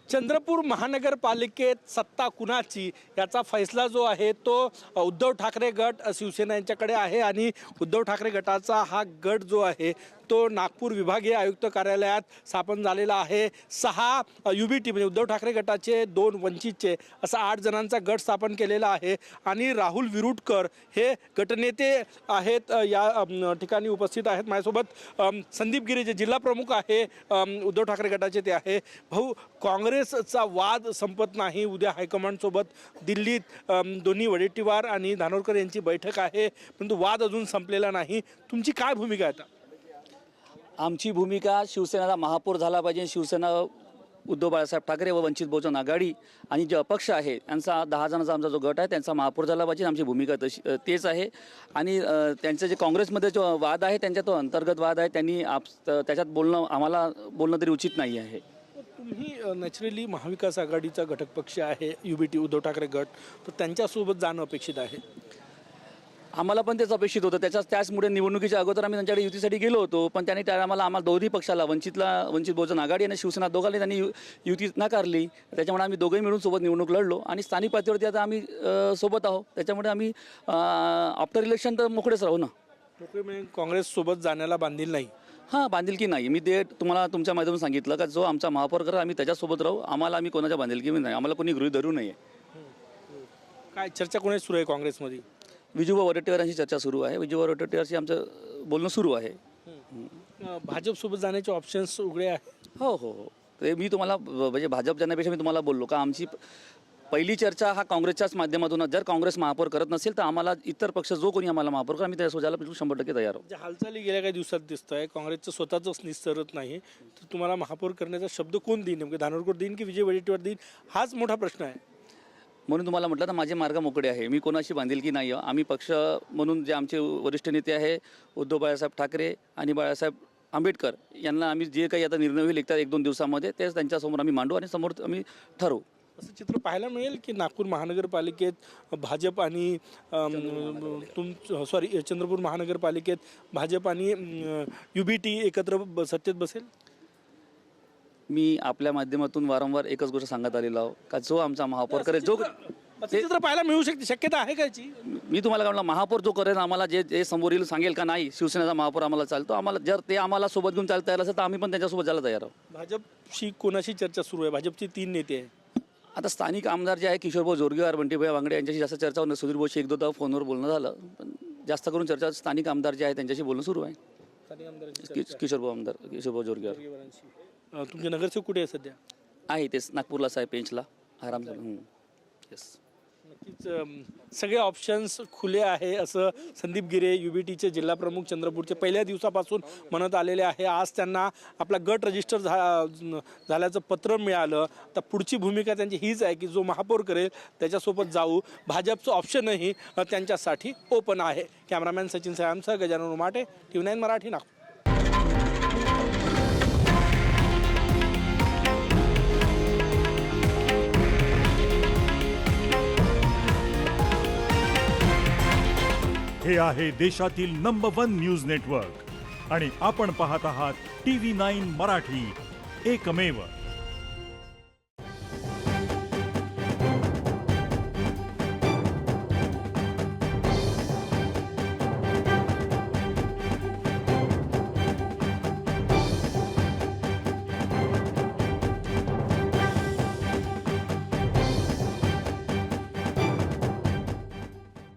चंद्रपूर महानगरपालिकेत सत्ता कुणाची याचा फैसला जो आहे तो उद्धव ठाकरे गट शिवसेना यांच्याकडे आहे आणि उद्धव ठाकरे गटाचा हा गट जो आहे तो नागपूर विभागीय आयुक्त कार्यालयात स्थापन झालेला आहे। 6 UBT म्हणजे उद्धव ठाकरे गटाचे 2 वंचितचे असा 8 जणांचा गट स्थापन केलेला आहे आणि राहुल विरुटकर हे गटनेते आहेत या ठिकाणी उपस्थित आहेत। माझ्यासोबत संदीप गिरे जे जिल्हा प्रमुख आहे उद्धव ठाकरे गटाचे ते आहे। भाऊ, काँग्रेसचा वाद संपत नाही। उद्या हायकमांडसोबत दिल्लीत दोन्ही वडेट्टीवार आणि धानोरकर यांची बैठक आहे, परंतु वाद अजून संपलेला नाही। तुमची काय भूमिका आहे आता? आमची भूमिका शिवसेनेचा महापौर झाला पाहिजे। शिवसेना उद्धव बाळासाहेब ठाकरे व वंचित बहुजन आघाडी आणि जे अपक्ष आहे यांचा 10 जणांचा आमचा जो गट आहे त्यांचा महापौर झाला पाहिजे। आमची भूमिका तेच आहे। आणि त्यांचं जे काँग्रेसमध्ये जो वाद आहे त्यांचा तो अंतर्गत वाद आहे, त्यांनी त्याच्यात आम्हाला बोलणं तरी उचित नाही आहे। तुम्ही नॅचरली महाविकास आघाडीचा घटक पक्ष आहे UBT उद्धव ठाकरे गट, तर त्यांच्यासोबत जाणं अपेक्षित आहे। आम्हाला पण तेच अपेक्षित होतं। त्याचमुळे निवडणुकीच्या अगोदर आम्ही त्यांच्याकडे युतीसाठी गेलो होतो, पण त्यांनी आम्हाला दोन्ही पक्षाला वंचित बहुजन आघाडी आणि शिवसेना दोघांनी त्यांनी युती नाकारली। त्याच्यामुळे आम्ही दोघंही मिळून सोबत निवडणूक लढलो आणि स्थानिक पातळीवरती आता आम्ही सोबत आहोत। त्याच्यामुळे आम्ही आफ्टर इलेक्शन तर मोकळेच राहू ना। मोकळे म्हणजे काँग्रेससोबत जाण्याला बांधील नाही? हां, बांधिलकी नाही। मी ते तुम्हाला तुमच्या माध्यमातून सांगितलं का जो आमचा महापौर करा आम्ही त्याच्यासोबत राहू। आम्ही कोणाच्या बांधिलकी नाही, आम्हाला कोणी गृहीत धरू नये। काय चर्चा कोणाची सुरू आहे काँग्रेसमध्ये? विजूभाऊ वडेट्टीवारांची चर्चा सुरू आहे। विजूभाऊ वडेट्टीवारांशी आमचं बोलणं सुरू आहे। भाजपसोबत जाण्याचे ऑप्शन्स उघडे आहेत? हो हो हो, ते मी तुम्हाला म्हणजे भाजप जाण्यापेक्षा मी तुम्हाला बोललो का आमची पहिली चर्चा हा काँग्रेसच्याच माध्यमातून, जर काँग्रेस महापौर करत नसेल तर आम्हाला इतर पक्ष जो कोणी आम्हाला महापौर करा आम्ही त्याच्या सोजायला 100% तयार आहोत। हालचाली गेल्या काही दिवसात दिसत आहे, काँग्रेसचं स्वतःच निस्तरत नाही, तर तुम्हाला महापौर करण्याचा शब्द कोण देईन? नेमके धानोरकर देईन की विजय वडेट्टीवार देईन, हाच मोठा प्रश्न आहे। म्हणून तुम्हाला म्हटलं तर माझे मार्ग मोकळे आहे। मी कोणाशी बांधिलकी नाही आहे। आम्ही पक्ष म्हणून जे आमचे वरिष्ठ नेते आहे उद्धव बाळासाहेब ठाकरे आणि बाळासाहेब आंबेडकर यांना आम्ही जे काही आता निर्णय होईल 1-2 दिवसामध्ये तेच त्यांच्यासमोर आम्ही मांडू आणि समोर आम्ही ठरवू। असं चित्र पाहायला मिळेल की नागपूर महानगरपालिकेत भाजप आणि चंद्रपूर महानगरपालिकेत भाजप आणि UBT एकत्र सत्तेत बसेल? मी आपल्या माध्यमातून वारंवार एकच गोष्ट सांगत आलेलो आहो का जो आमचा महापौर करेल, जो चित्र पाहायला मिळू शकते, शक्यता आहे कायची? मी तुम्हाला काय म्हणलं, महापौर जो करेल आम्हाला जे समोर येईल सांगेल का नाही शिवसेनेचा महापौर आम्हाला चालतो, आम्हाला जर ते आम्हाला सोबत घेऊन चालता तयार असेल तर आम्ही पण त्यांच्यासोबत जायला तयार आहोत। भाजपशी कोणाशी चर्चा सुरू आहे? भाजपची 3 नेते आहे आता। स्थानिक आमदार जे आहे किशोरभाऊ जोरगेवार, बंटीभाई वांगडे यांच्याशी जास्त चर्चा होणार। सुधीर भाऊशी 1-2 फोनवर बोलणं झालं, पण जास्त करून चर्चा स्थानिक आमदार जे आहे त्यांच्याशी बोलणं सुरू आहे। किशोरभाऊ जोरगेवार। तुमचे नगरसेवक कुठे आहे सध्या? आहे तेच नागपूरला साहेब पेंचला आराम झाला। येस, नक्कीच सगळे ऑप्शन्स खुले आहे असं संदीप गिरे UBTचे जिल्हा प्रमुख चंद्रपूरचे पहिल्या दिवसापासून म्हणत आलेले आहे। आज त्यांना आपला गट रजिस्टर झाल्याचं पत्र मिळालं, तर पुढची भूमिका त्यांची हीच आहे की जो महापौर करेल त्याच्यासोबत जाऊ। भाजपचं ऑप्शनही त्यांच्यासाठी ओपन आहे। कॅमेरामॅन सचिन सयामसह गजानन उमाटे, TV9 मराठी, नागपूर। हे आहे देशातील नंबर 1 न्यूज नेटवर्क आणि आपण पाहत आहात TV9 मराठी, एकमेव।